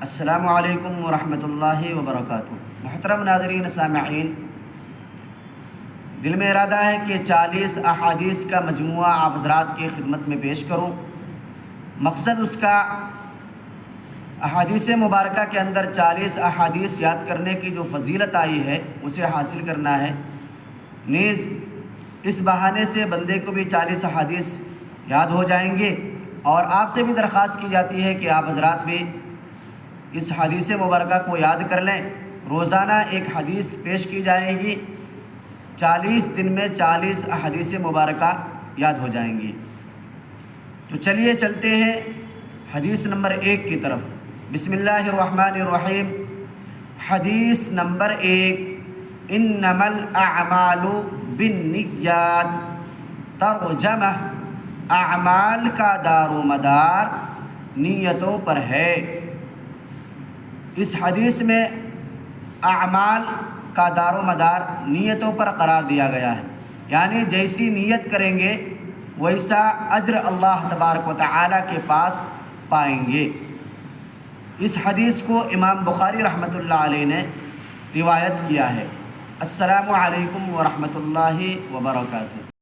السلام علیکم ورحمۃ اللہ وبرکاتہ۔ محترم ناظرین سامعین، دل میں ارادہ ہے کہ 40 احادیث کا مجموعہ آپ حضرات کی خدمت میں پیش کروں۔ مقصد اس کا احادیث مبارکہ کے اندر 40 احادیث یاد کرنے کی جو فضیلت آئی ہے اسے حاصل کرنا ہے، نیز اس بہانے سے بندے کو بھی 40 احادیث یاد ہو جائیں گے۔ اور آپ سے بھی درخواست کی جاتی ہے کہ آپ حضرات بھی اس حدیث مبارکہ کو یاد کر لیں۔ روزانہ ایک حدیث پیش کی جائے گی، 40 دن میں 40 احادیث مبارکہ یاد ہو جائیں گی۔ تو چلیے چلتے ہیں حدیث نمبر 1 کی طرف۔ بسم اللہ الرحمن الرحیم۔ حدیث نمبر 1، انما الاعمال بالنیات۔ ترجمہ: اعمال کا دار و مدار نیتوں پر ہے۔ اس حدیث میں اعمال کا دار و مدار نیتوں پر قرار دیا گیا ہے، یعنی جیسی نیت کریں گے ویسا اجر اللہ تبارک و تعالیٰ کے پاس پائیں گے۔ اس حدیث کو امام بخاری رحمۃ اللہ علیہ نے روایت کیا ہے۔ السلام علیکم ورحمۃ اللہ وبرکاتہ۔